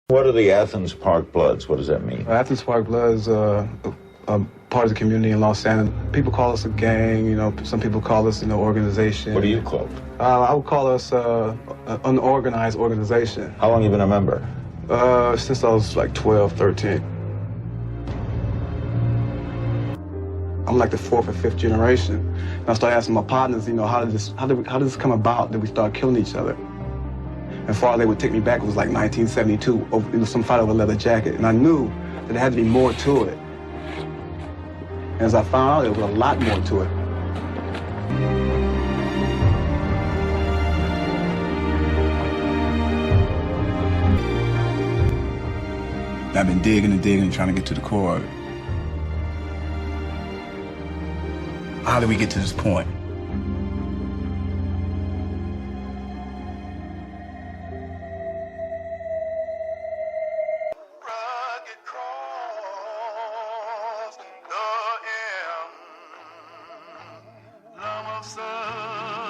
What are the Athens Park Bloods? What does that mean? Athens Park Bloods a part of the community in Los Angeles. People call us a gang, some people call us, organization. What do you call it? I would call us an unorganized organization. How long have you been a member? Since I was like 12, 13. I'm like the fourth or fifth generation. And I started asking my partners, how did this come about that we started killing each other? And far they would take me back, it was like 1972, over, some fight over a leather jacket. And I knew that there had to be more to it. And as I found out, there was a lot more to it. I've been digging and digging, trying to get to the core of it. How did we get to this point?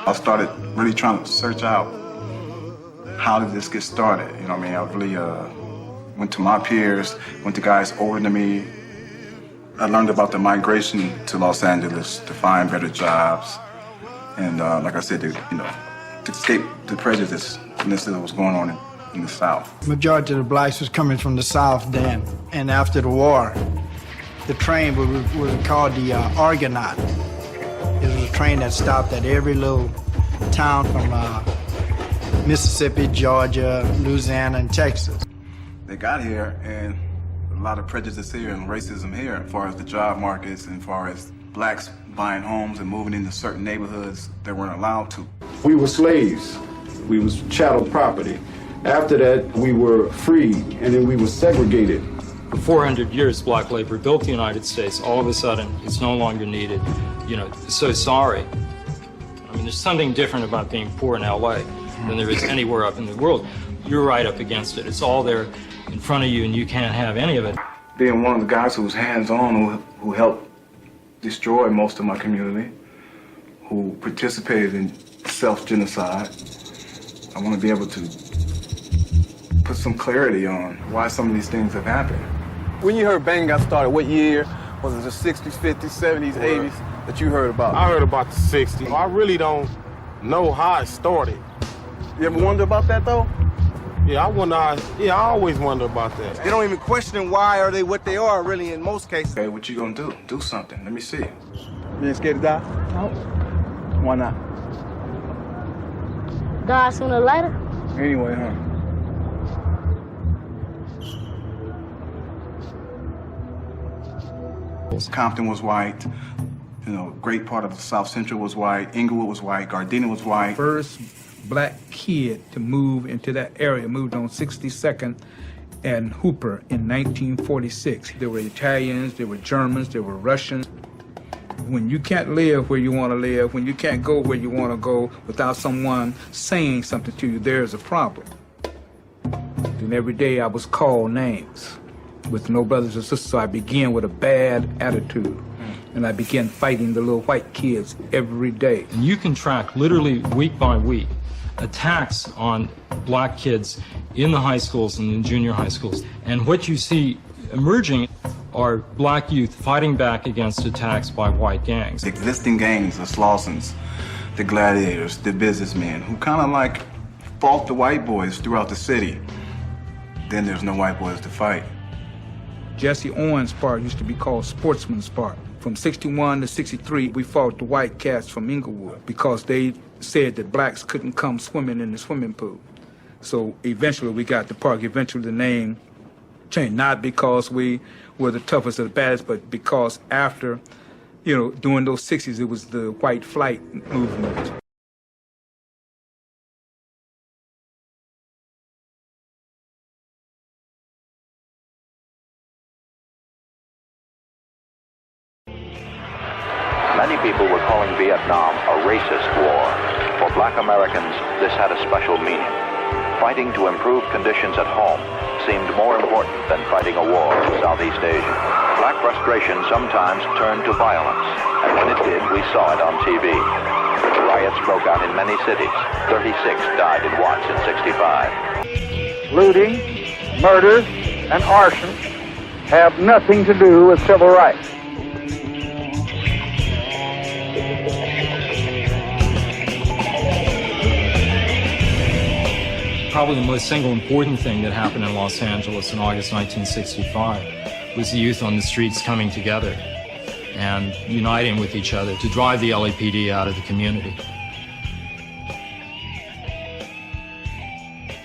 I started really trying to search out how did this get started. I really went to my peers, went to guys older than me. I learned about the migration to Los Angeles to find better jobs. And like I said, to escape the prejudice that was going on in the South. Majority of the blacks was coming from the South then. And after the war, the train was called the Argonaut. It was a train that stopped at every little town from Mississippi, Georgia, Louisiana, and Texas. They got here, and a lot of prejudice here and racism here as far as the job markets and as far as blacks buying homes and moving into certain neighborhoods they weren't allowed to. We were slaves. We was chattel property. After that, we were freed, and then we were segregated. For 400 years, black labor built the United States. All of a sudden, it's no longer needed. So sorry. There's something different about being poor in LA than there is anywhere up in the world. You're right up against it. It's all there in front of you, and you can't have any of it. Being one of the guys who was hands-on, who helped destroy most of my community, who participated in self-genocide, I want to be able to put some clarity on why some of these things have happened. When you heard banging got started, what year? Was it the 60s, 50s, 70s, 80s that you heard about? I heard about the 60s. I really don't know how it started. You ever wonder about that, though? Yeah, I always wonder about that. They don't even question why are they what they are, really, in most cases. Okay, what you gonna do? Do something. Let me see. You ain't scared to die? No. Why not? Die sooner or later. Anyway, huh? Compton was white. Great part of the South Central was white. Inglewood was white. Gardena was white. First black kid to move into that area moved on 62nd and Hooper in 1946. There were Italians, there were Germans, there were Russians. When you can't live where you want to live, when you can't go where you want to go without someone saying something to you, there's a problem. And every day I was called names with no brothers or sisters, so I began with a bad attitude. And I began fighting the little white kids every day. And you can track literally week by week attacks on black kids in the high schools and in junior high schools. And what you see emerging are black youth fighting back against attacks by white gangs. The existing gangs, the Slawsons, the Gladiators, the businessmen, who kind of like fought the white boys throughout the city. Then there's no white boys to fight. Jesse Owens' Park used to be called Sportsman's Park. From 61 to 63, we fought the white cats from Inglewood because they said that blacks couldn't come swimming in the swimming pool. So eventually we got the park. Eventually the name changed, not because we were the toughest or the baddest, but because after, during those 60s, it was the white flight movement. Many people were calling Vietnam a racist war. For black Americans, this had a special meaning. Fighting to improve conditions at home seemed more important than fighting a war in Southeast Asia. Black frustration sometimes turned to violence, and when it did, we saw it on TV. Riots broke out in many cities. 36 died in Watts in '65. Looting, murders, and arson have nothing to do with civil rights. Probably the most single important thing that happened in Los Angeles in August 1965 was the youth on the streets coming together and uniting with each other to drive the LAPD out of the community.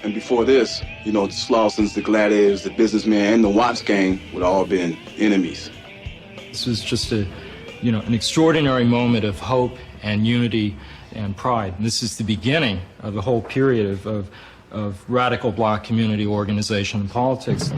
And before this, you know, the Slausons, the Gladiators, the businessmen, and the Watts gang would all been enemies. This was just an extraordinary moment of hope and unity and pride. And this is the beginning of a whole period of radical black community organization and politics. The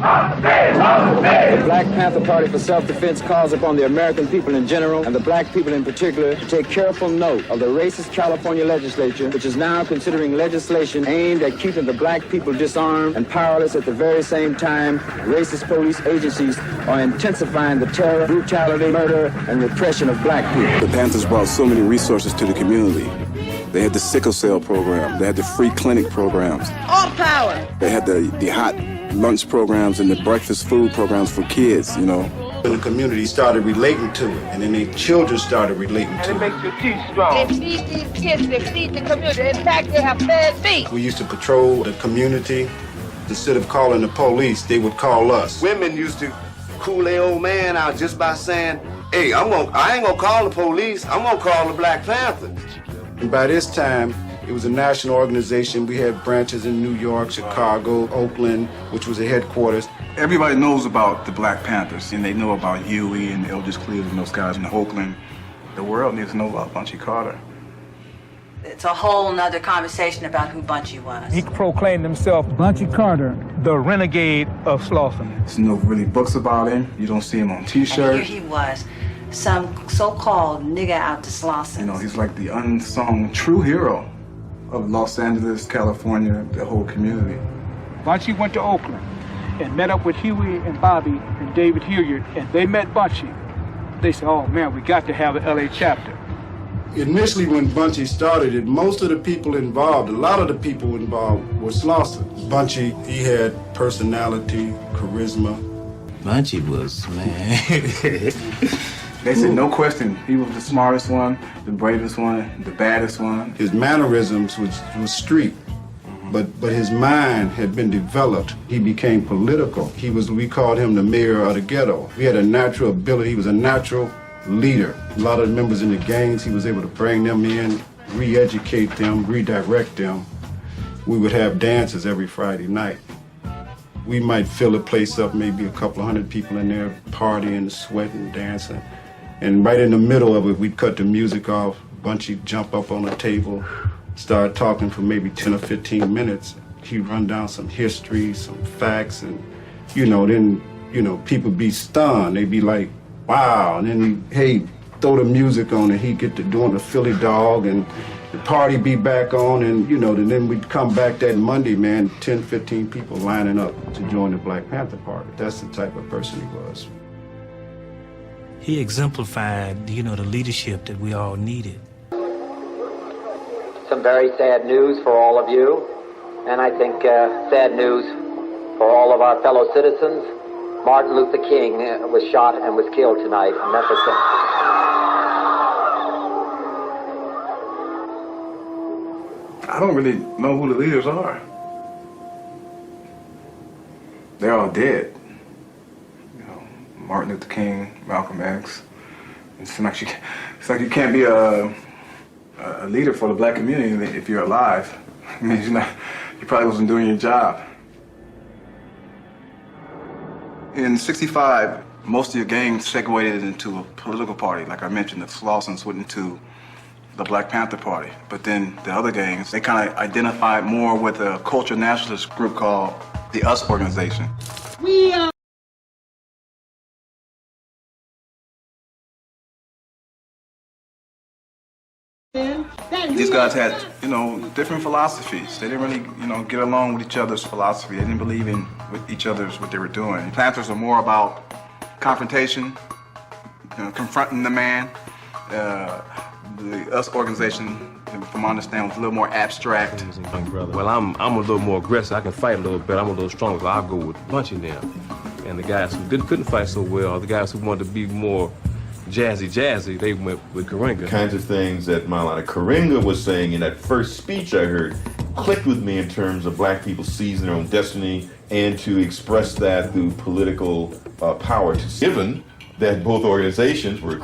Black Panther Party for Self-Defense calls upon the American people in general and the black people in particular to take careful note of the racist California legislature, which is now considering legislation aimed at keeping the black people disarmed and powerless at the very same time racist police agencies are intensifying the terror, brutality, murder, and repression of black people. The Panthers brought so many resources to the community. They had the sickle cell program. They had the free clinic programs. All power. They had the hot lunch programs and the breakfast food programs for kids, you know. And the community started relating to it, and then their children started relating to it. And it makes your teeth strong. They feed these kids, they feed the community. In fact, they have fed feet. We used to patrol the community. Instead of calling the police, they would call us. Women used to cool their old man out just by saying, hey, I ain't gonna call the police, I'm gonna call the Black Panthers. And by this time, it was a national organization. We had branches in New York, Chicago, Oakland, which was the headquarters. Everybody knows about the Black Panthers, and they know about Huey and Eldridge Cleveland and those guys in Oakland. The world needs to know about Bunchy Carter. It's a whole nother conversation about who Bunchy was. He proclaimed himself Bunchy Carter, the renegade of Slauson. There's no really books about him. You don't see him on T-shirts. And here he was, some so-called nigga out to Slauson. You know, he's like the unsung true hero of Los Angeles, California, the whole community. Bunchy went to Oakland and met up with Huey and Bobby and David Hilliard, and they met Bunchy. They said, oh man, we got to have an LA chapter. Initially, when Bunchy started it, most of the people involved, a lot of the people involved were Slauson. Bunchy, he had personality, charisma. Bunchy was, man. They said, no question, he was the smartest one, the bravest one, the baddest one. His mannerisms was street, but his mind had been developed. He became political. We called him the mayor of the ghetto. He had a natural ability. He was a natural leader. A lot of the members in the gangs, he was able to bring them in, re-educate them, redirect them. We would have dances every Friday night. We might fill the place up, maybe a couple of hundred people in there partying, sweating, dancing. And right in the middle of it, we'd cut the music off. Bunchy'd jump up on a table, start talking for maybe 10 or 15 minutes. He'd run down some history, some facts, and, then, people be stunned. They'd be like, wow. And then hey, throw the music on and he'd get to doing the Philly dog and the party be back on and, and then we'd come back that Monday, man, 10, 15 people lining up to join the Black Panther Party. That's the type of person he was. He exemplified, the leadership that we all needed. Some very sad news for all of you, and I think sad news for all of our fellow citizens. Martin Luther King was shot and was killed tonight in Memphis. I don't really know who the leaders are. They're all dead. Martin Luther King, Malcolm X. It's like you can't be a leader for the black community if you're alive. I mean, you probably wasn't doing your job. In '65, most of your gangs segued into a political party. Like I mentioned, the Slausons went into the Black Panther Party. But then the other gangs, they kind of identified more with a culture nationalist group called the US organization. We are. These guys had, different philosophies. They didn't really, get along with each other's philosophy. They didn't believe in with each other's what they were doing. The Panthers are more about confrontation, confronting the man. The US organization from my understanding, was a little more abstract. Well, I'm a little more aggressive. I can fight a little bit. I'm a little stronger, so I'll go with Bunchy now. And the guys who couldn't fight so well, the guys who wanted to be more jazzy, they went with Karinga. Kinds of things that Maulana Karinga was saying in that first speech I heard clicked with me in terms of black people seizing their own destiny and to express that through political power. Given that both organizations were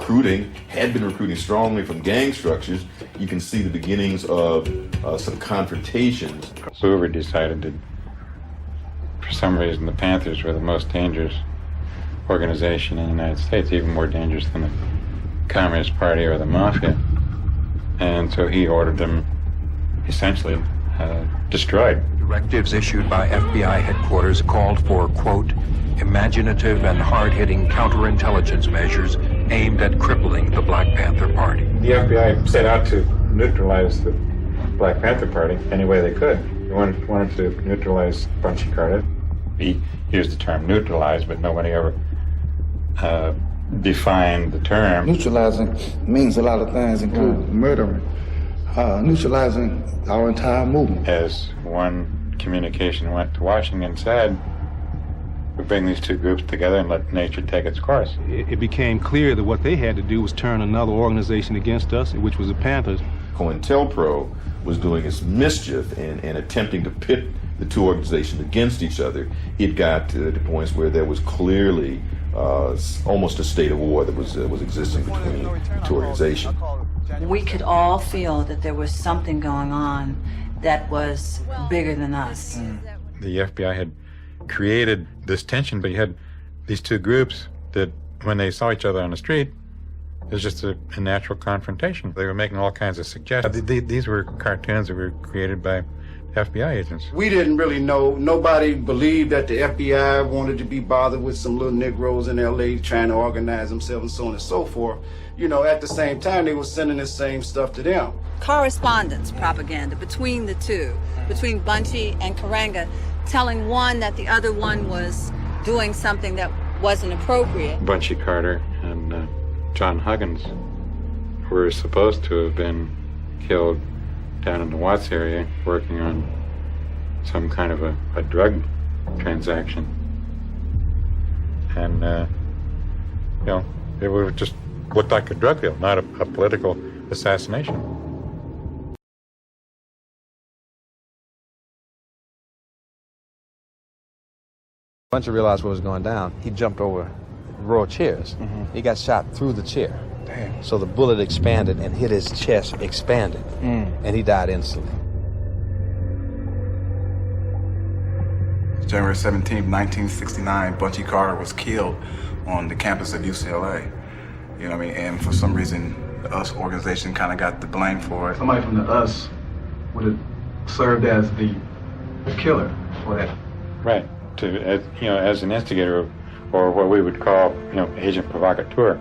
had been recruiting strongly from gang structures, you can see the beginnings of some confrontations. Hoover decided that, for some reason, the Panthers were the most dangerous organization in the United States, even more dangerous than the Communist Party or the Mafia. And so he ordered them essentially destroyed. Directives issued by FBI headquarters called for, quote, imaginative and hard-hitting counterintelligence measures aimed at crippling the Black Panther Party. The FBI set out to neutralize the Black Panther Party any way they could. They wanted to neutralize Bunchy Carter. He used the term neutralize, but nobody ever defined the term. Neutralizing means a lot of things, including murdering. Neutralizing our entire movement. As one communication went to Washington said, we bring these two groups together and let nature take its course. It became clear that what they had to do was turn another organization against us, which was the Panthers. COINTELPRO was doing its mischief and attempting to pit the two organizations against each other. It got to the points where there was clearly almost a state of war that was existing between the two organizations. We could all feel that there was something going on that was bigger than us. The FBI had created this tension, but you had these two groups that, when they saw each other on the street, it was just a natural confrontation. They were making all kinds of suggestions. These were cartoons that were created by FBI agents. We didn't really know. Nobody believed that the FBI wanted to be bothered with some little Negroes in L.A. trying to organize themselves and so on and so forth. You know, at the same time, they were sending the same stuff to them. Correspondence propaganda between the two, between Bunchy and Karenga, telling one that the other one was doing something that wasn't appropriate. Bunchy Carter and John Huggins were supposed to have been killed down in the Watts area working on some kind of a drug transaction. And, you know, it would just look like a drug deal, not a political assassination. Once he realized what was going down, he jumped over row of chairs. He got shot through the chair. Damn. So the bullet expanded and hit his chest, expanded, and he died instantly. January 17, 1969, Bunchy Carter was killed on the campus of UCLA. You know what I mean? And for some reason, the US organization kind of got the blame for it. Somebody from the US would have served as the killer for that. Right. As an instigator, or what we would call, agent provocateur.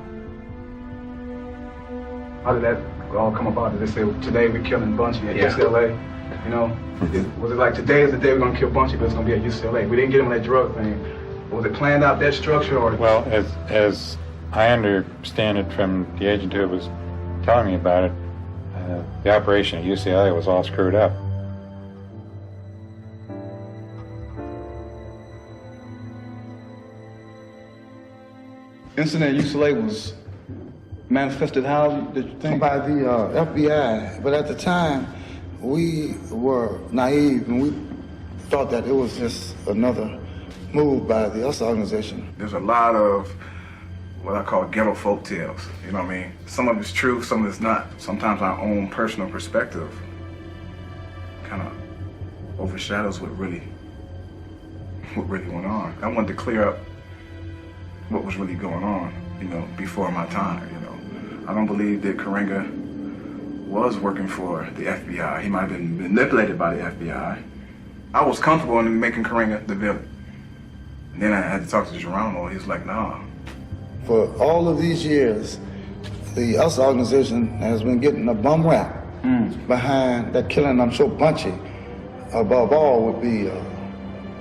How did that all come about? Did they say, today we're killing Bunchy at UCLA? You know, was it like, today is the day we're going to kill Bunchy, but it's going to be at UCLA? We didn't get him that drug thing. Was it planned out, that structure? Or? Well, as I understand it from the agent who was telling me about it, the operation at UCLA was all screwed up. Incident at UCLA was manifested how, did you think? By the FBI, but at the time, we were naive and we thought that it was just another move by the US organization. There's a lot of what I call ghetto folk tales, you know what I mean? Some of it's true, some of it's not. Sometimes our own personal perspective kind of overshadows what really went on. I wanted to clear up what was really going on, before my time, I don't believe that Karenga was working for the FBI. He might have been manipulated by the FBI. I was comfortable in making Karenga the villain. And then I had to talk to Geronimo. He was like, nah. For all of these years, the US organization has been getting a bum rap behind that killing. I'm sure Bunchy, above all, would be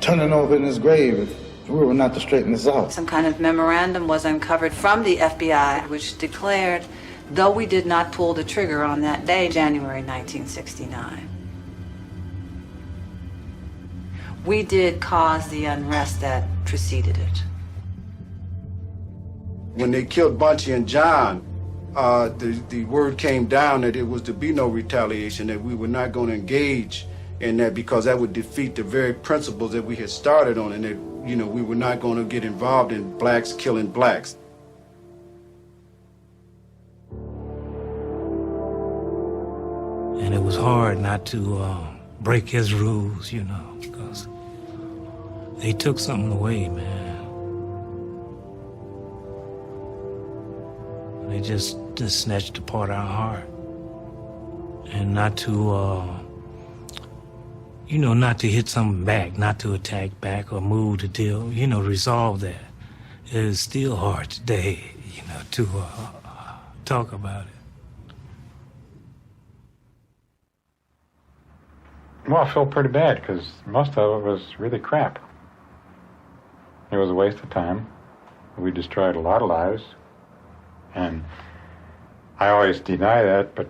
turning over in his grave if we were not to straighten this out. Some kind of memorandum was uncovered from the FBI which declared though we did not pull the trigger on that day, January 1969, we did cause the unrest that preceded it. When they killed Bunchy and John, the word came down that it was to be no retaliation, that we were not going to engage in that because that would defeat the very principles that we had started on, and that, you know, we were not going to get involved in blacks killing blacks. And it was hard not to break his rules, you know, because they took something away, man. They just snatched apart our heart. And not to, you know, not to hit something back, not to attack back or move the deal, you know, resolve that. It is still hard today, you know, to talk about it. Well, I felt pretty bad because most of it was really crap. It was a waste of time. We destroyed a lot of lives. And I always deny that, but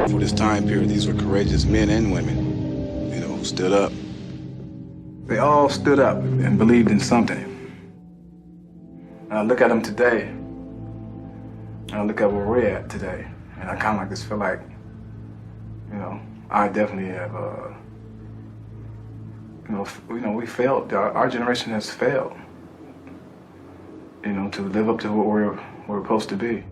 for this time period, these were courageous men and women, you know, who stood up. They all stood up and believed in something. And I look at them today, and I look at where we're at today, and I kind of like just feel like, you know, I definitely have, you know, we failed. Our generation has failed, you know, to live up to what we're supposed to be.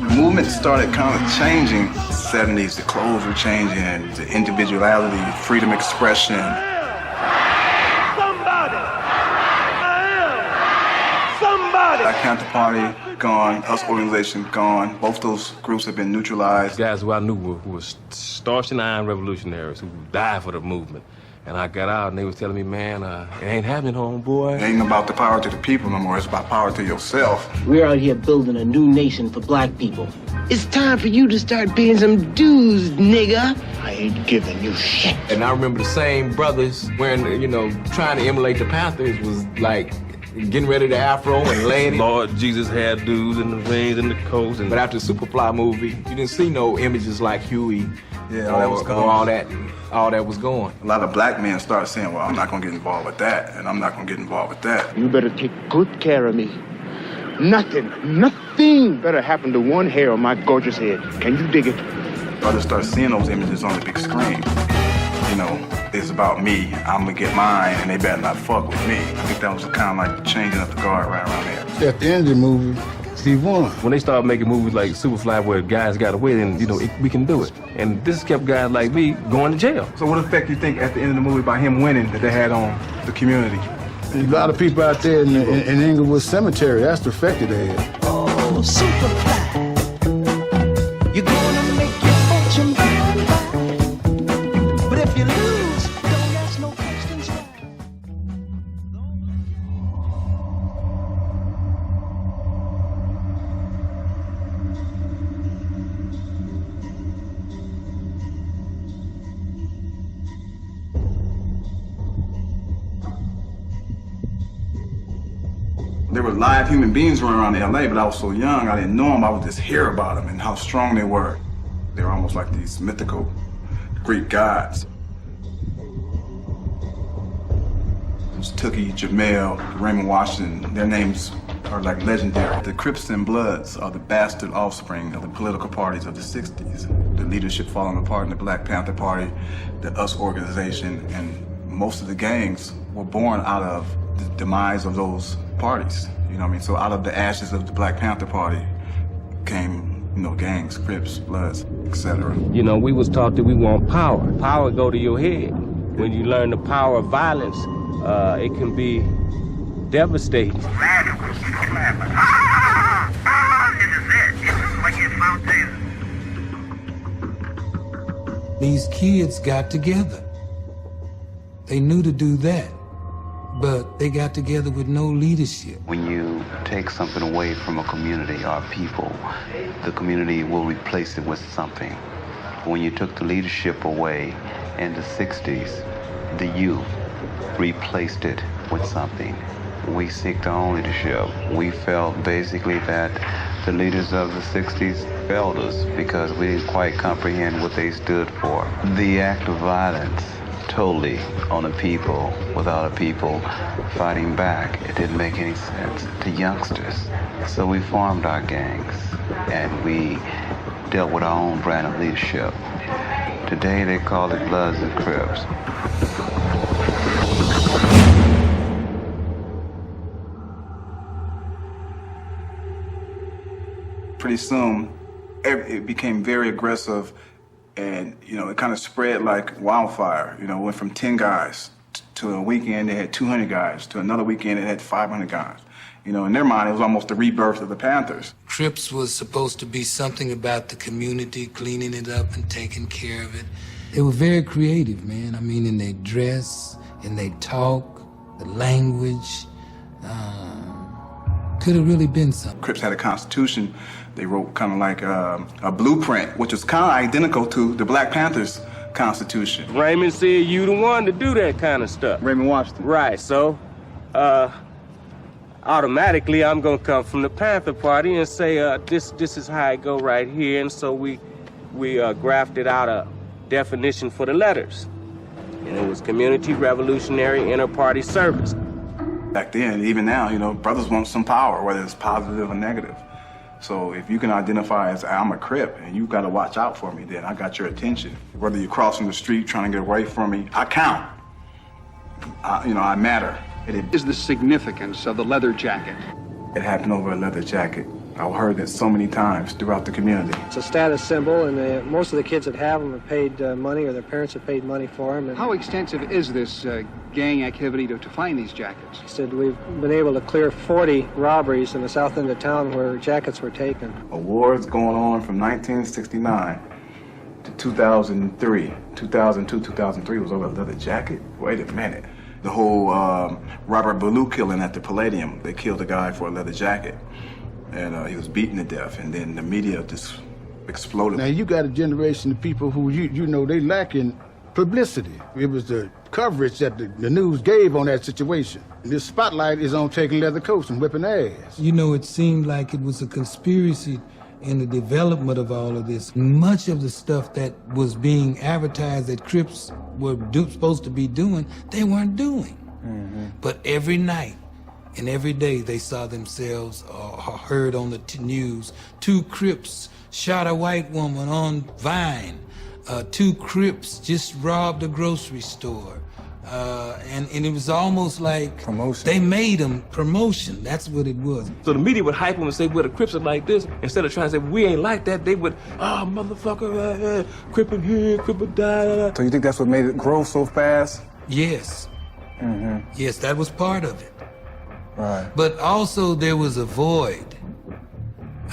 The movement started kind of changing. In the 70s, the clothes were changing, the individuality, freedom of expression. Somebody! Black Panther Party gone, Us organization gone. Both those groups have been neutralized. Guys who I knew who were starched and iron revolutionaries who died for the movement. And I got out and they was telling me, man, it ain't happening, homeboy. It ain't about the power to the people no more, it's about power to yourself. We're out here building a new nation for black people. It's time for you to start paying some dues, nigga. I ain't giving you shit. And I remember the same brothers wearing, you know, trying to emulate the Panthers was like getting ready to afro and laying it. Lord Jesus had dudes in the rings and the coats. But after the Superfly movie, you didn't see no images like Huey. Yeah, all that was gone. All that was going. A lot of black men started saying, well, I'm not going to get involved with that, and I'm not going to get involved with that. You better take good care of me. Nothing better happen to one hair on my gorgeous head. Can you dig it? I just started seeing those images on the big screen. You know, it's about me, I'm going to get mine, and they better not fuck with me. I think that was kind of like changing up the guard right around there. At the end of the movie, he won. When they started making movies like Superfly where guys got away, then, you know, we can do it. And this kept guys like me going to jail. So what effect do you think at the end of the movie by him winning that they had on the community? A lot of people out there in Inglewood Cemetery, that's the effect that they had. Oh, Superfly. You're gonna make your fortune back. But if you lose, don't ask no questions. There were live human beings running around LA, but I was so young, I didn't know them. I would just hear about them and how strong they were. They were almost like these mythical Greek gods. There's Tookie, Jamel, Raymond Washington, their names are like legendary. The Crips and Bloods are the bastard offspring of the political parties of the 60s. The leadership falling apart in the Black Panther Party, the US organization, and most of the gangs were born out of the demise of those parties, you know what I mean? So out of the ashes of the Black Panther Party came, you know, gangs, Crips, Bloods, etc. You know, we was taught that we want power. Power go to your head. When you learn the power of violence, it can be devastating. These kids got together. They knew to do that, but they got together with no leadership. When you take something away from a community or people, the community will replace it with something. When you took the leadership away in the 60s, the youth replaced it with something. We seeked our own leadership. We felt basically that the leaders of the 60s failed us because we didn't quite comprehend what they stood for. The act of violence totally on the people, without a people fighting back, it didn't make any sense to youngsters. So we formed our gangs and we dealt with our own brand of leadership. Today they call it Bloods and Crips. Pretty soon, it became very aggressive, and it kind of spread like wildfire. It went from 10 guys to a weekend they had 200 guys, to another weekend it had 500 guys. In their mind, it was almost the rebirth of the Panthers. Crips was supposed to be something about the community, cleaning it up and taking care of it. They were very creative, man. I mean, in their dress, in their talk, the language. Could have really been something. Crips had a constitution. They wrote kind of like a blueprint, which was kind of identical to the Black Panthers' constitution. Raymond said you the one to do that kind of stuff. Raymond Washington. Right, so automatically I'm gonna come from the Panther Party and say this is how it go right here, and so we grafted out a definition for the letters, and it was Community Revolutionary Inter-Party Service. Back then, even now, brothers want some power, whether it's positive or negative. So if you can identify as I'm a Crip and you got to watch out for me, then I got your attention. Whether you're crossing the street trying to get away from me, I count. I matter. Is the significance of the leather jacket? It happened over a leather jacket. I've heard that so many times throughout the community. It's a status symbol, and most of the kids that have them have paid money, or their parents have paid money for them. How extensive is this gang activity to find these jackets? He said we've been able to clear 40 robberies in the south end of town where jackets were taken. Awards going on from 1969 to 2003. 2002, 2003 was over a leather jacket? Wait a minute. The whole Robert Ballou killing at the Palladium, they killed a guy for a leather jacket. And he was beaten to death, and then the media just exploded. Now, you got a generation of people who, they lack in publicity. It was the coverage that the news gave on that situation. And this spotlight is on taking leather coats and whipping ass. It seemed like it was a conspiracy in the development of all of this. Much of the stuff that was being advertised that Crips were supposed to be doing, they weren't doing. Mm-hmm. But every night, and every day they saw themselves or heard on the news, 2 Crips shot a white woman on Vine. 2 Crips just robbed a grocery store. And it was almost like promotion. They made them promotion. That's what it was. So the media would hype them and say, well, the Crips are like this. Instead of trying to say, we ain't like that, they would, motherfucker, Crip in here, Crip in die. So you think that's what made it grow so fast? Yes. Mm-hmm. Yes, that was part of it. Right. But also there was a void.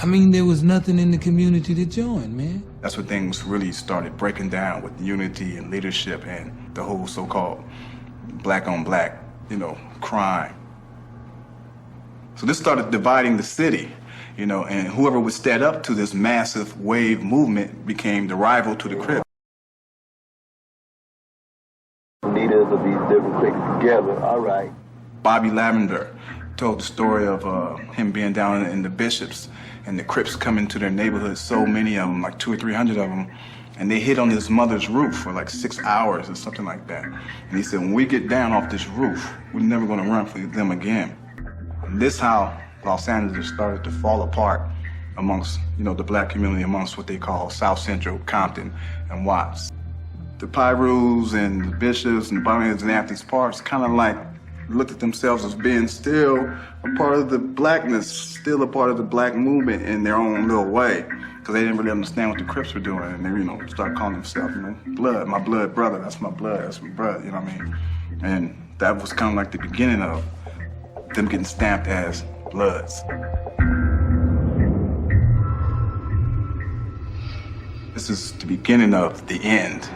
I mean, there was nothing in the community to join, man. That's when things really started breaking down with unity and leadership and the whole so-called black on black, crime. So this started dividing the city, and whoever would stand up to this massive wave movement became the rival to the Crips. Leaders of these different cliques together, all right. Bobby Lavender told the story of him being down in the Bishops and the Crips coming to their neighborhood, so many of them, like 200 or 300 of them, and they hid on his mother's roof for like 6 hours or something like that. And he said, when we get down off this roof, we're never gonna run for them again. And this how Los Angeles started to fall apart amongst, the black community, amongst what they call South Central, Compton, and Watts. The Pyrus and the Bishops and the Bombers and Anthony's Parks kind of like looked at themselves as being still a part of the blackness, still a part of the black movement in their own little way, because they didn't really understand what the Crips were doing, and they, started calling themselves, blood, my blood brother, that's my blood, that's my brother, you know what I mean? And that was kind of like the beginning of them getting stamped as Bloods. This is the beginning of the end.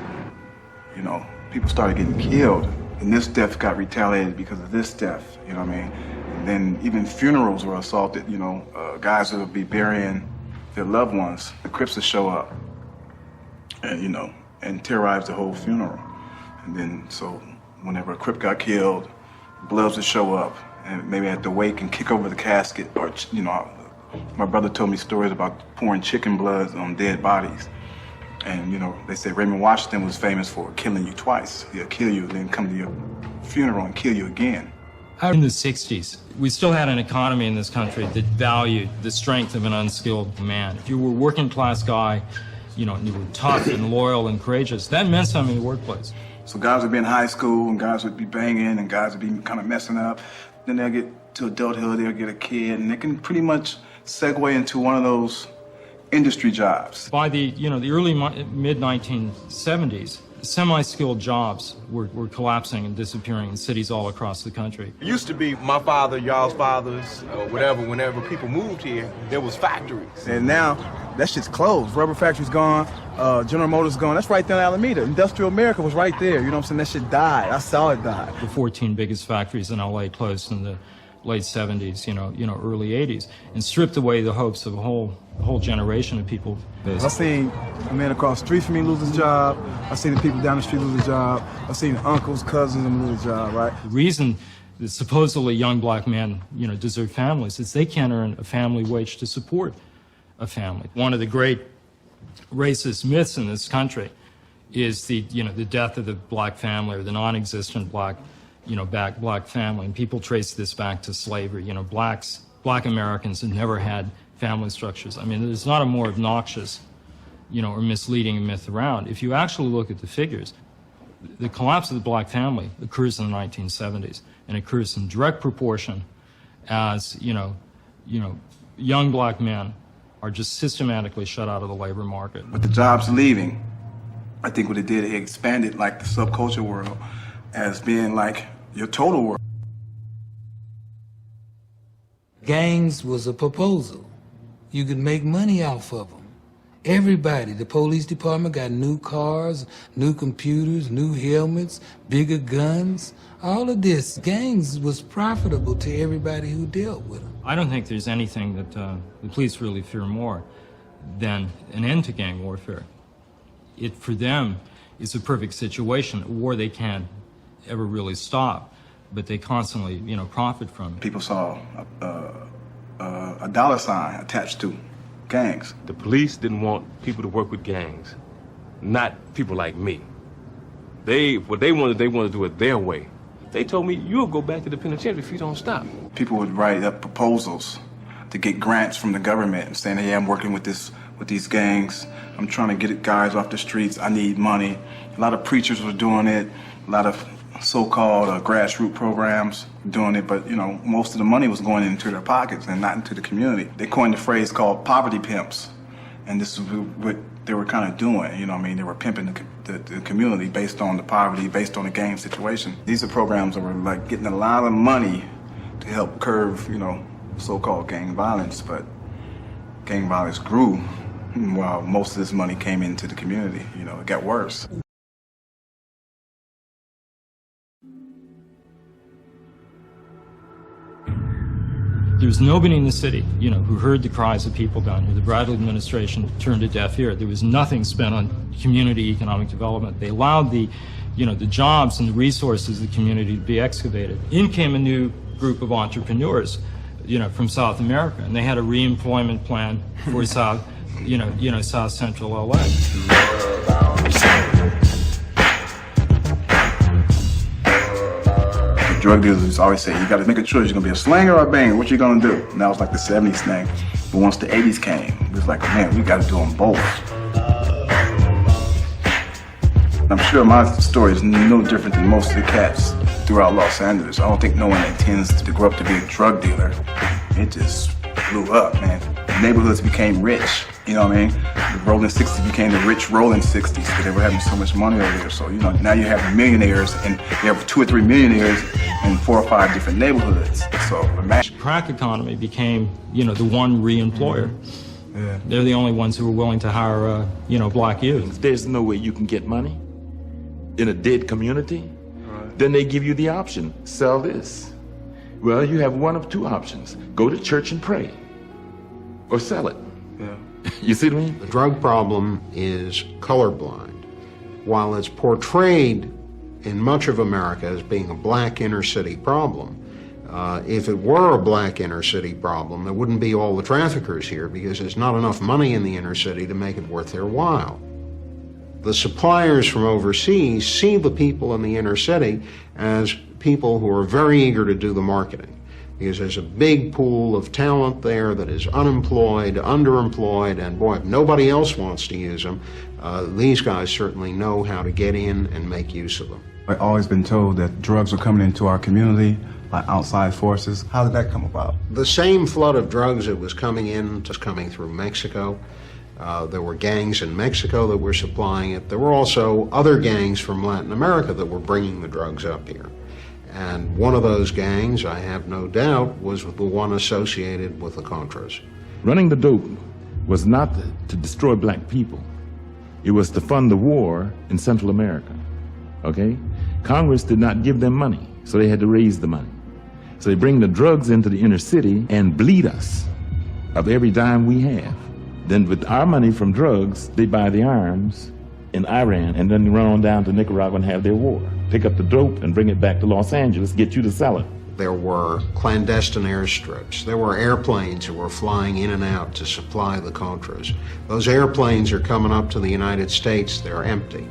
You know, people started getting killed, and this death got retaliated because of this death, you know what I mean? And then even funerals were assaulted, you know, guys would be burying their loved ones. The Crips would show up and, you know, and terrorize the whole funeral. And then, so whenever a Crip got killed, Bloods would show up and maybe at the wake and kick over the casket, or, you know, my brother told me stories about pouring chicken blood on dead bodies. And, you know, they said Raymond Washington was famous for killing you twice. He'll kill you, then come to your funeral and kill you again. In the 60s, we still had an economy in this country that valued the strength of an unskilled man. If you were a working class guy, you know, and you were tough and loyal and courageous, that meant something in the workplace. So guys would be in high school, and guys would be banging, and guys would be kind of messing up. Then they'll get to adulthood, they'll get a kid, and they can pretty much segue into one of those industry jobs. By the, you know, the early mid-1970s, semi-skilled jobs were collapsing and disappearing in cities all across the country. It used to be my father, y'all's fathers, whatever, whenever people moved here, there was factories. And now, that shit's closed. Rubber factory's gone, General Motors gone. That's right there in Alameda. Industrial America was right there, you know what I'm saying? That shit died. I saw it die. The 14 biggest factories in LA closed in the late 70s, you know, early 80s, and stripped away the hopes of a whole generation of people. I seen a man across the street from me lose his job. I seen the people down the street lose their job. I seen uncles, cousins, and lose their job, right? The reason that supposedly young black men, you know, desert families is they can't earn a family wage to support a family. One of the great racist myths in this country is the, you know, the death of the black family or the non-existent black family, and people trace this back to slavery. You know, black Americans have never had family structures. I mean, there's not a more obnoxious, you know, or misleading myth around. If you actually look at the figures, the collapse of the black family occurs in the 1970s, and occurs in direct proportion as, you know, young black men are just systematically shut out of the labor market. With the jobs leaving, I think what it did, it expanded like the subculture world as being like your total world. Gangs was a proposal. You could make money off of them. Everybody, the police department got new cars, new computers, new helmets, bigger guns. All of this, gangs was profitable to everybody who dealt with them. I don't think there's anything that the police really fear more than an end to gang warfare. It, for them, is a perfect situation, a war they can't ever really stop, but they constantly, you know, profit from it. People saw a dollar sign attached to gangs. The police didn't want people to work with gangs, not people like me. What they wanted to do it their way. They told me, you'll go back to the penitentiary if you don't stop. People would write up proposals to get grants from the government and saying, hey, I'm working with these gangs. I'm trying to get guys off the streets. I need money. A lot of preachers were doing it. A lot of so-called grassroots programs doing it, but, you know, most of the money was going into their pockets and not into the community. They coined a phrase called poverty pimps, and this is what they were kind of doing, you know what I mean? They were pimping the community based on the poverty, based on the gang situation. These are programs that were like getting a lot of money to help curb, you know, so-called gang violence, but gang violence grew while most of this money came into the community. You know, it got worse. There was nobody in the city, you know, who heard the cries of people down here. The Bradley administration turned a deaf ear. There was nothing spent on community economic development. They allowed the, you know, the jobs and the resources of the community to be excavated. In came a new group of entrepreneurs, you know, from South America, and they had a re-employment plan for South, South Central LA. Drug dealers always say, you gotta make a choice, you're gonna be a slinger or a banger, what you gonna do? And that was like the 70s thing. But once the 80s came, it was like, man, we gotta do them both. I'm sure my story is no different than most of the cats throughout Los Angeles. I don't think no one intends to grow up to be a drug dealer. It just blew up, man. The neighborhoods became rich, you know what I mean? The rolling 60s became the rich rolling 60s because they were having so much money over there. So, you know, now you have millionaires, and you have 2 or 3 millionaires in 4 or 5 different neighborhoods. So imagine. Crack economy became, you know, the one re-employer. Yeah. They're the only ones who are willing to hire, black youth. There's no way you can get money in a dead community. Then they give you the option, sell this. Well, you have one of two options. Go to church and pray, or sell it. Yeah. You see what I mean? The drug problem is colorblind. While it's portrayed in much of America as being a black inner city problem, if it were a black inner city problem, there wouldn't be all the traffickers here because there's not enough money in the inner city to make it worth their while. The suppliers from overseas see the people in the inner city as people who are very eager to do the marketing because there's a big pool of talent there that is unemployed, underemployed, and boy, if nobody else wants to use them, these guys certainly know how to get in and make use of them. I've always been told that drugs are coming into our community by outside forces. How did that come about? The same flood of drugs that was coming in was coming through Mexico. There were gangs in Mexico that were supplying it. There were also other gangs from Latin America that were bringing the drugs up here. And one of those gangs, I have no doubt, was the one associated with the Contras. Running the dope was not to destroy black people. It was to fund the war in Central America, okay? Congress did not give them money, so they had to raise the money. So they bring the drugs into the inner city and bleed us of every dime we have. Then with our money from drugs, they buy the arms in Iran and then run on down to Nicaragua and have their war. Pick up the dope and bring it back to Los Angeles, get you to sell it. There were clandestine airstrips. There were airplanes that were flying in and out to supply the Contras. Those airplanes are coming up to the United States, they're empty.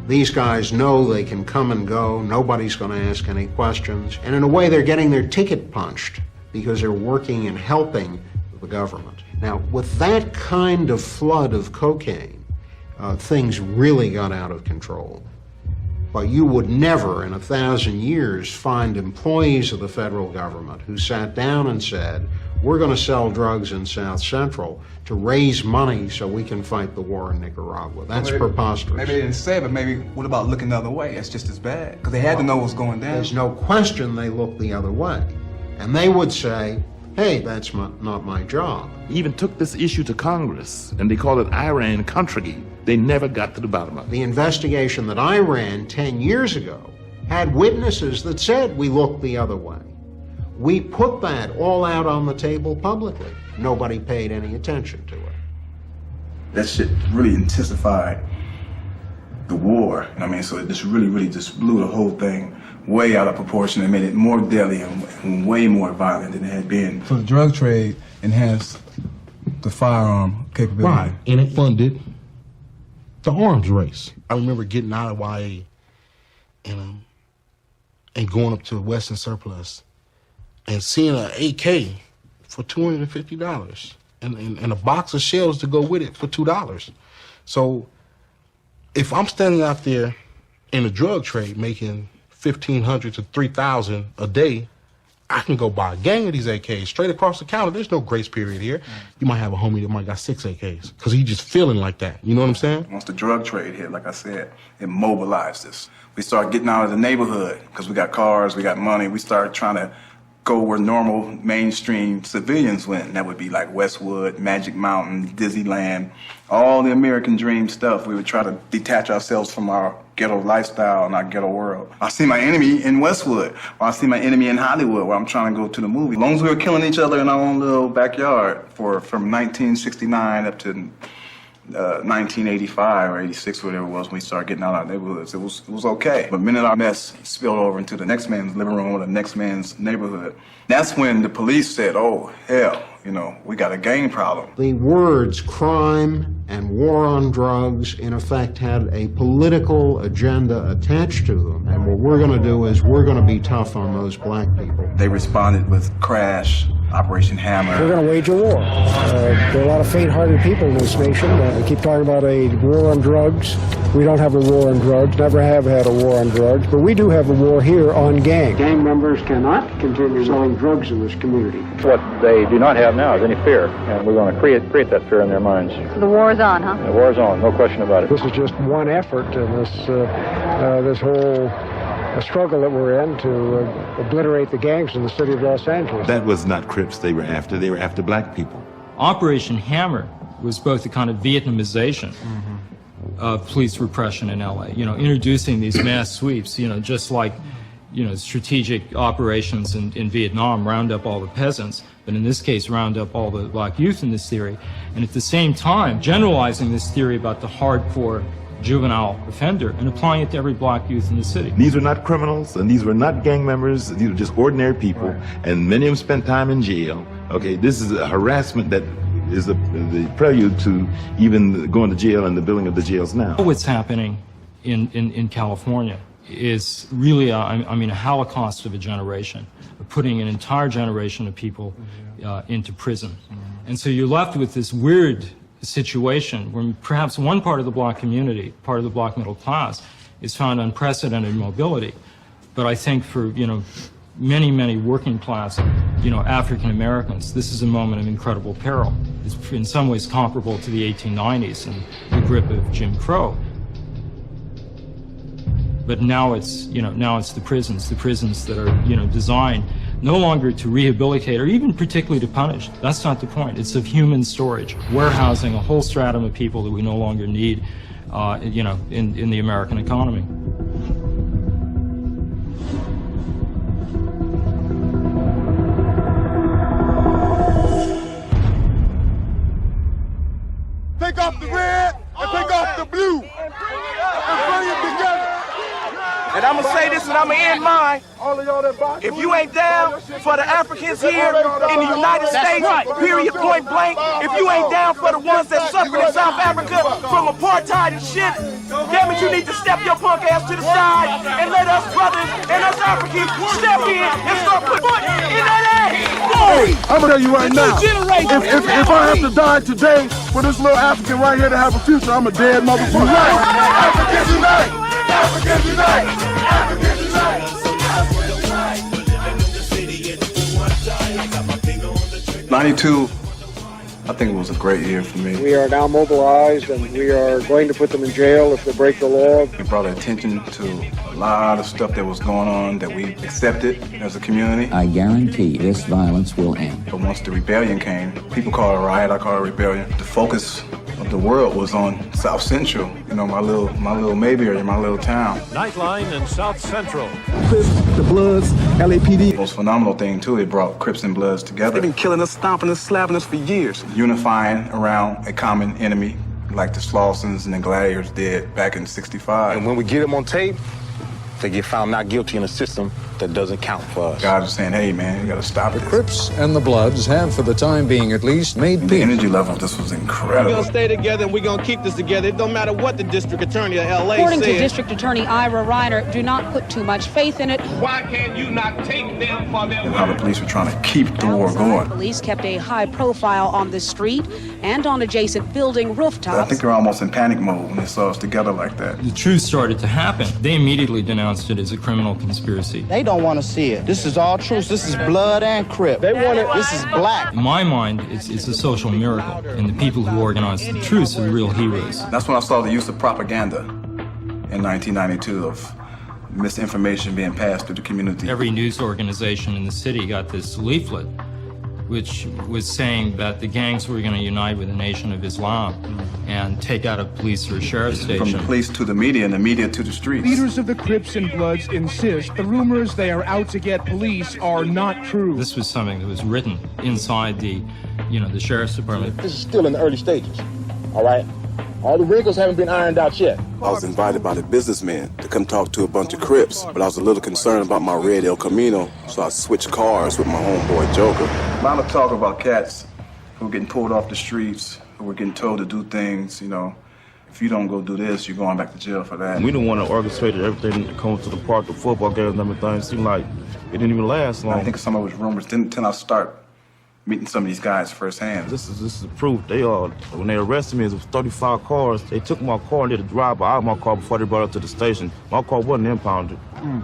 These guys know they can come and go, nobody's going to ask any questions, and in a way they're getting their ticket punched because they're working and helping the government. Now, with that kind of flood of cocaine, things really got out of control. But you would never in 1,000 years find employees of the federal government who sat down and said, we're going to sell drugs in South Central to raise money so we can fight the war in Nicaragua. That's preposterous. Maybe they didn't say it, but maybe what about looking the other way? It's just as bad. Because they had to know what's going down. There's no question they looked the other way. And they would say, hey, that's not my job. He even took this issue to Congress, and they called it Iran-Contra. They never got to the bottom of it. The investigation that I ran 10 years ago had witnesses that said we looked the other way. We put that all out on the table publicly. Nobody paid any attention to it. That shit really intensified the war. I mean, so it just really just blew the whole thing way out of proportion and made it more deadly and way more violent than it had been. So the drug trade enhanced the firearm capability. Right, and it funded the arms race. I remember getting out of YA and going up to Western Surplus and seeing an AK for $250 and a box of shells to go with it for $2. So if I'm standing out there in the drug trade making $1,500 to $3,000 a day, I can go buy a gang of these AKs straight across the counter. There's no grace period here. You might have a homie that might got 6 AKs because he's just feeling like that. You know what I'm saying? Once the drug trade hit, like I said, it mobilized us. We started getting out of the neighborhood because we got cars, we got money. We started trying to go where normal mainstream civilians went. And that would be like Westwood, Magic Mountain, Disneyland, all the American dream stuff. We would try to detach ourselves from our ghetto lifestyle and our ghetto world. I see my enemy in Westwood, or I see my enemy in Hollywood where I'm trying to go to the movie. As long as we were killing each other in our own little backyard from 1969 up to 1985 or 86, whatever it was, when we started getting out of our neighborhoods, it was okay. But the minute our mess spilled over into the next man's living room or the next man's neighborhood, that's when the police said, oh, hell, we got a gang problem. The words crime and war on drugs, in effect, had a political agenda attached to them. And what we're going to do is we're going to be tough on those black people. They responded with Crash, Operation Hammer. We're going to wage a war. There are a lot of faint-hearted people in this nation. We keep talking about a war on drugs. We don't have a war on drugs, never have had a war on drugs, but we do have a war here on gangs. Gang members cannot continue selling drugs in this community. What they do not have now is any fear, and we're going to create that fear in their minds. So the war is on, huh? The war is on, no question about it. This is just one effort in this whole struggle that we're in to obliterate the gangs in the city of Los Angeles. That was not Crips they were after black people. Operation Hammer was both a kind of Vietnamization of police repression in LA, introducing these mass sweeps, just like, strategic operations in Vietnam, round up all the peasants, but in this case, round up all the black youth in this theory. And at the same time, generalizing this theory about the hardcore juvenile offender and applying it to every black youth in the city. These were not criminals, and these were not gang members. These were just ordinary people, and many of them spent time in jail. Okay, this is a harassment that is the prelude to even going to jail and the building of the jails now. What's happening in California is really, a holocaust of a generation, of putting an entire generation of people into prison. And so you're left with this weird situation where perhaps one part of the black community, part of the black middle class, is found unprecedented mobility. But I think for, many, many working class, African Americans, this is a moment of incredible peril. It's in some ways comparable to the 1890s and the grip of Jim Crow. But now it's, the prisons that are, designed no longer to rehabilitate or even particularly to punish. That's not the point. It's of human storage, warehousing a whole stratum of people that we no longer need, in the American economy. Take off the red and take off the blue and bring it together. And I'm gonna say this and I'm gonna end mine. If you ain't down for the Africans here in the United States, period, point blank, if you ain't down for the ones that suffered in South Africa from apartheid and shit, damn it, you need to step your punk ass to the side and let us brothers and us Africans step in and start putting foot in that ass. Hey, I'm gonna tell you right now, if I have to die today for this little African right here to have a future, I'm a dead motherfucker. Africans unite! Africans unite! Africans unite! 92, I think it was a great year for me. We are now mobilized, and we are going to put them in jail if they break the law. It brought attention to a lot of stuff that was going on that we accepted as a community. I guarantee this violence will end. But once the rebellion came, people call it a riot, I call it a rebellion. The focus of the world was on South Central, my little Mayberry, my little town. Nightline in South Central. Crips, the Bloods, LAPD. The most phenomenal thing too, it brought Crips and Bloods together. They've been killing us, stomping us, slapping us for years. Unifying around a common enemy like the Slawsons and the Gladiators did back in '65. And when we get them on tape, they get found not guilty in a system that doesn't count for us. God is saying, hey man, you gotta stop it. The Crips and the Bloods have, for the time being at least, made peace. The energy level of this was incredible. We're gonna stay together and we're gonna keep this together. It don't matter what the district attorney of LA According says. to District Attorney Ira Reiner, do not put too much faith in it. Why can't you not take them for their and how the police were trying to keep the war going. Police kept a high profile on the street and on adjacent building rooftops. I think they're almost in panic mode when they saw us together like that. The truth started to happen. They immediately denounced it as a criminal conspiracy. They don't want to see it. This is all truth. This is blood and Crip. They want it. This is black. In my mind, it's a social miracle, and the people who organized the truth are the real heroes. That's when I saw the use of propaganda in 1992 of misinformation being passed through the community. Every news organization in the city got this leaflet, which was saying that the gangs were going to unite with the Nation of Islam and take out a police or a sheriff's station. From the police to the media and the media to the streets. Leaders of the Crips and Bloods insist the rumors they are out to get police are not true. This was something that was written inside the sheriff's department. This is still in the early stages, all right? All the wrinkles haven't been ironed out yet. I was invited by the businessman to come talk to a bunch of Crips, but I was a little concerned about my red El Camino, so I switched cars with my homeboy Joker. A lot of talk about cats who were getting pulled off the streets, who were getting told to do things, if you don't go do this, you're going back to jail for that. We didn't want to orchestrate everything that comes to the park, the football games and everything. It seemed like it didn't even last long. I think some of those rumors didn't until I start meeting some of these guys firsthand. This is proof. When they arrested me, it was 35 cars. They took my car and did a drive-by out of my car before they brought it to the station. My car wasn't impounded.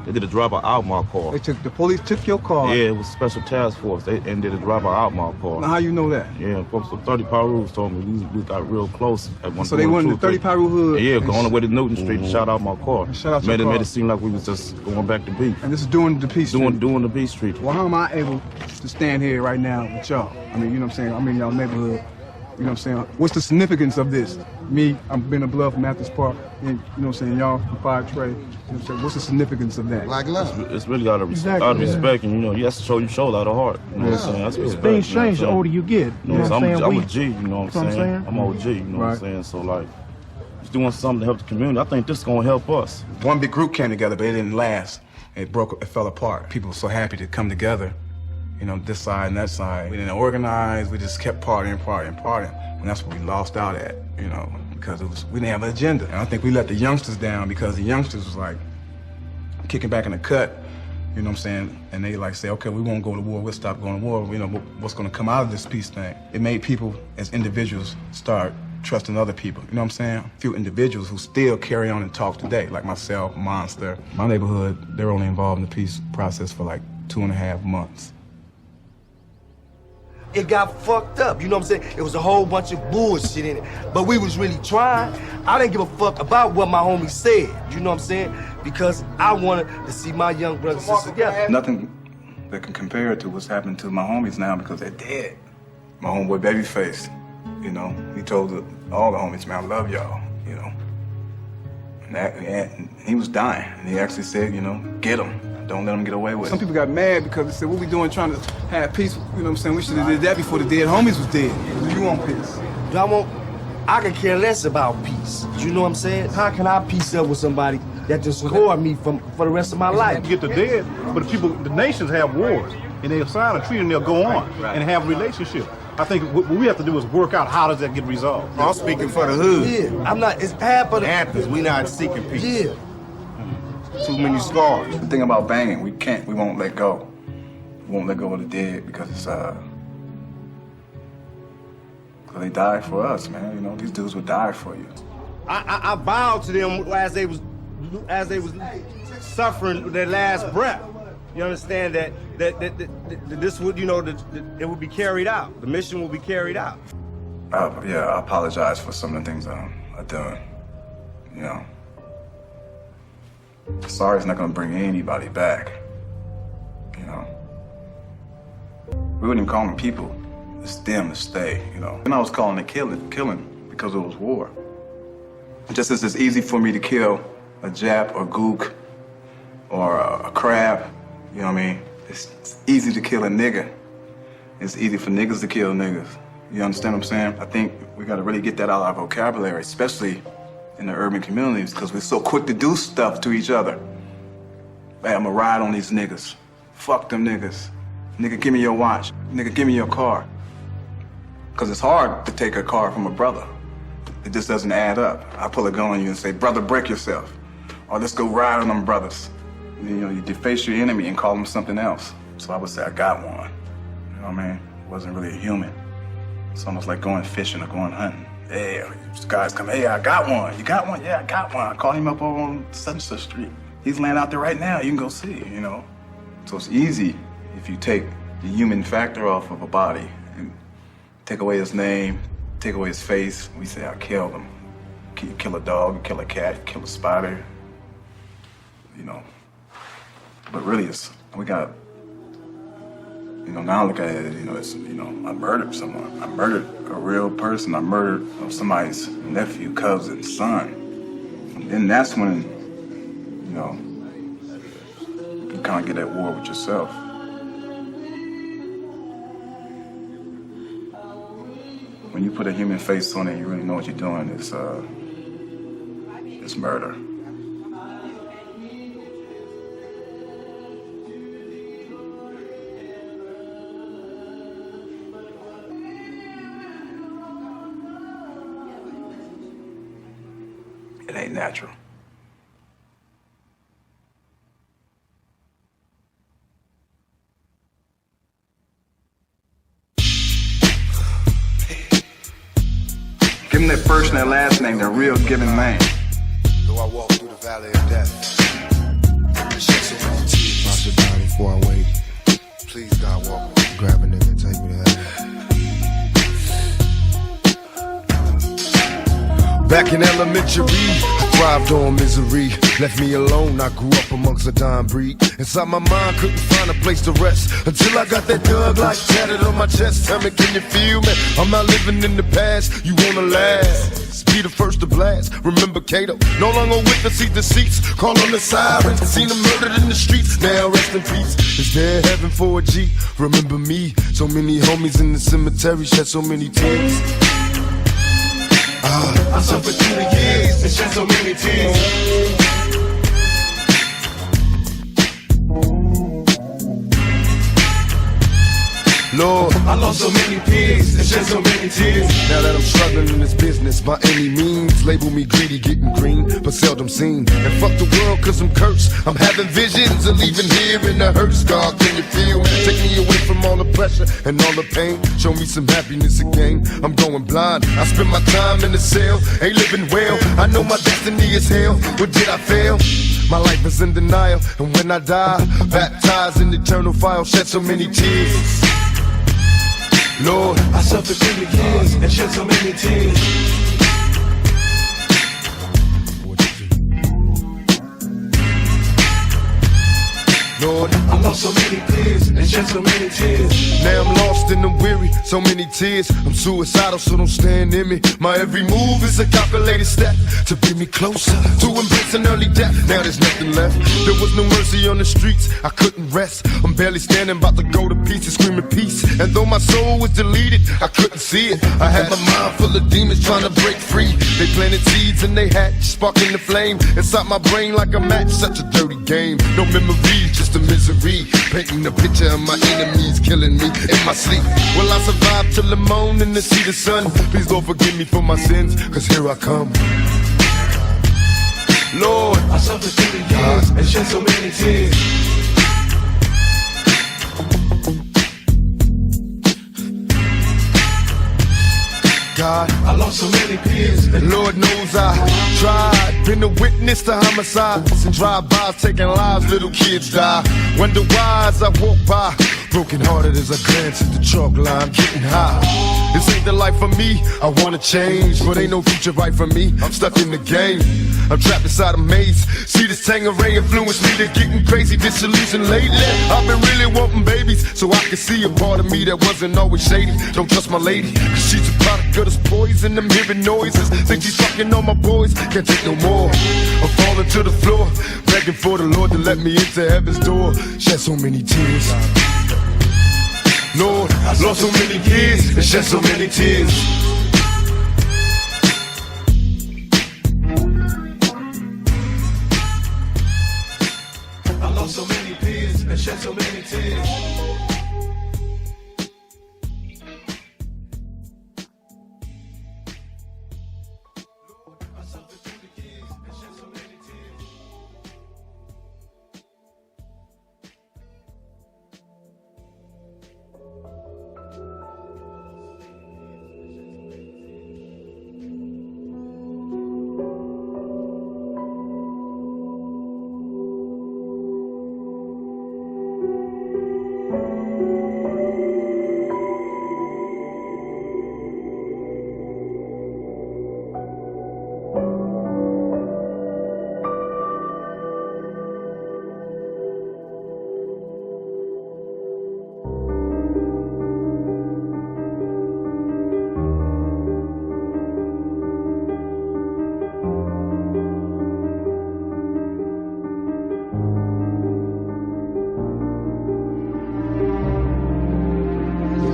They did a drive-by out of my car. The police took your car? Yeah, it was special task force. And did a drive-by out of my car. Now, how you know that? Yeah, folks with 30 Pirus told me. We got real close at one. So they went in the 30 Piru hood? Yeah, going the way to Newton Street and shot out my car. Made it seem like we was just going back to B. And this is doing the P Street? Doing the B Street. Well, how am I able to stand here right now with about y'all. I mean, you know what I'm saying? I'm in y'all neighborhood. You know what I'm saying? What's the significance of this? Me, I'm been a blood from Matthews Park, and you know what I'm saying? Y'all from Five Trey. You know what I'm saying? What's the significance of that? Black love. It's really out of respect, and you know, you have to show a lot of heart. You know what I'm saying? That's respect. Things change the older you get. You know what I'm saying? I'm a G, you know what I'm saying? I'm OG, you know what I'm saying? So like, just doing something to help the community. I think this is gonna help us. One big group came together, but it didn't last. It broke, it fell apart. People were so happy to come together, you know, this side and that side. We didn't organize, we just kept partying. And that's what we lost out at, you know, because we didn't have an agenda. And I think we let the youngsters down because the youngsters was like kicking back in the cut, you know what I'm saying? And they like say, okay, we won't go to war, we'll stop going to war. You know, what's gonna come out of this peace thing? It made people as individuals start trusting other people, you know what I'm saying? A few individuals who still carry on and talk today, like myself, Monster. My neighborhood, they're only involved in the peace process for like 2.5 months. It got fucked up, you know what I'm saying? It was a whole bunch of bullshit in it, but we was really trying. I didn't give a fuck about what my homie said, you know what I'm saying? Because I wanted to see my young brothers and sisters together. Nothing that can compare to what's happening to my homies now because they're dead. My homeboy Babyface, you know, he told all the homies, man, I love y'all, you know. And he was dying, and he actually said, you know, get him. Don't let them get away with it. Some people got mad because they said, what we doing trying to have peace? You know what I'm saying? We should have did that before the dead homies was dead. Do you want peace? I can care less about peace. You know what I'm saying? How can I peace up with somebody that just scored me for the rest of my life? You get the dead, but the nations have wars, and they'll sign a treaty and they'll go on and have a relationship. I think what we have to do is work out how does that get resolved. I'm speaking for the hood. Yeah, I'm not, it's half of the Panthers, we not seeking peace. Yeah. Too many scars. The thing about banging, we won't let go. We won't let go of the dead because it's, because they died for us, man. You know, these dudes would die for you. I bowed to them as they was suffering their last breath. You understand that this would, you know, it would be carried out. The mission will be carried out. Yeah, I apologize for some of the things I've done, you know. Sorry is not gonna bring anybody back, you know. We wouldn't even call them people. It's them to stay, you know. And I was calling it killing because it was war. Just as it's easy for me to kill a Jap or Gook or a crab, you know what I mean? It's easy to kill a nigga. It's easy for niggas to kill niggas. You understand what I'm saying? I think we gotta really get that out of our vocabulary, especially in the urban communities, because we're so quick to do stuff to each other. Hey, I'ma ride on these niggas. Fuck them niggas. Nigga, give me your watch. Nigga, give me your car. Because it's hard to take a car from a brother. It just doesn't add up. I pull a gun on you and say, brother, break yourself. Or let's go ride on them brothers. You know, you deface your enemy and call them something else. So I would say I got one. You know what I mean? It wasn't really a human. It's almost like going fishing or going hunting. Hey, guys come, hey, I got one. You got one? Yeah, I got one. I call him up over on such and such street. He's laying out there right now. You can go see, you know? So it's easy if you take the human factor off of a body and take away his name, take away his face. We say, I killed him. You kill a dog, you kill a cat, you kill a spider, you know? But really, we got, you know, now I look at it, you know, it's, you know, I murdered someone. I murdered a real person. I murdered somebody's nephew, cousin, son. And then that's when, you know, you kind of get at war with yourself. When you put a human face on it, you really know what you're doing. It's murder. It ain't natural. Give them that first and that last name, their real given name. Though I walk through the valley of death, watch it down before I wait. Please, God, walk with me. Grab a nigga and take me to heaven. Back in elementary, I thrived on misery. Left me alone, I grew up amongst a dying breed. Inside my mind, couldn't find a place to rest until I got that Doug like tatted on my chest. Tell me, can you feel me? I'm not living in the past, you wanna last. Be the first to blast. Remember Cato, no longer with us, see the seats. Call on the sirens, seen them murdered in the streets. Now rest in peace. Is there heaven for a G? Remember me, so many homies in the cemetery shed so many tears. I suffered through the years and shed so many tears. Lord, I lost so many peers and shed so many tears. Now that I'm struggling in this business by any means, label me greedy, getting green, but seldom seen. And fuck the world cause I'm cursed. I'm having visions of leaving here in the hearse. God, can you feel me? Take me away from all the pressure and all the pain. Show me some happiness again. I'm going blind. I spend my time in the cell, ain't living well. I know my destiny is hell. What did I fail? My life is in denial, and when I die, baptized in eternal fire, shed so many tears. Lord, I suffered through the years and shed so many tears. Lord, I lost so many peers and shed so many tears. Now I'm lost and I'm weary, so many tears. I'm suicidal, so don't stand in me. My every move is a calculated step to bring me closer to embracing early death. Now there's nothing left. There was no mercy on the streets, I couldn't rest. I'm barely standing, about to go to pieces, screaming peace. And though my soul was deleted, I couldn't see it. I had my mind full of demons trying to break free. They planted seeds and they hatched, sparking the flame inside my brain like a match. Such a dirty game, no memories, just the misery, painting a picture of my enemies killing me in my sleep. Will I survive till the morning to see the sun? Please Lord forgive me for my sins, cause here I come. Lord, I suffered through the years and shed so many tears. God, I lost so many peers, and Lord knows I tried. Been a witness to homicides and drive-bys taking lives, little kids die. Wonder why as I walk by, broken hearted as I glance at the chalk line, getting high. This ain't the life for me, I wanna change, but ain't no future right for me, I'm stuck in the game. I'm trapped inside a maze, see this Tangeray influence me to getting crazy, disillusioned lately. I've been really wanting babies, so I can see a part of me that wasn't always shady. Don't trust my lady, cause she's a product of this poison. I'm hearing noises, think she's fucking on my boys, can't take no more. I'm falling to the floor, begging for the Lord to let me into heaven's door. Shed so many tears. Lord, I lost so many years and shed so many tears. I lost so many peers and shed so many tears.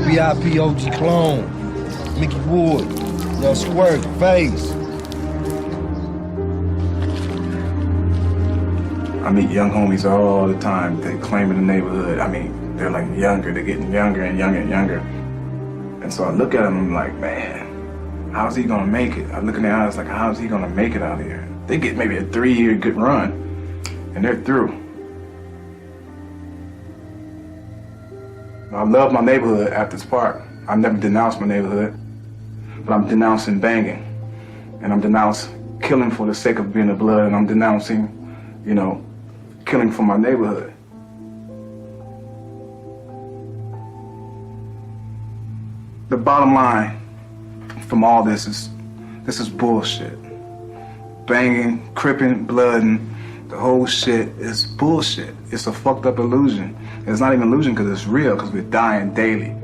VIP OG Clone, Mickey Wood, Yo Squirt, Face. I meet young homies all the time. They claim in the neighborhood. I mean, they're like younger. They're getting younger and younger and younger. And so I look at them and I'm like, man, how's he gonna make it? I look in their eyes like, how's he gonna make it out here? They get maybe a 3-year good run and they're through. I love my neighborhood after this park. I never denounced my neighborhood, but I'm denouncing banging, and I'm denouncing killing for the sake of being the blood, and I'm denouncing, you know, killing for my neighborhood. The bottom line from all this is bullshit. banging, cripping, blooding. The whole shit is bullshit. It's a fucked up illusion. It's not even illusion because it's real, because we're dying daily.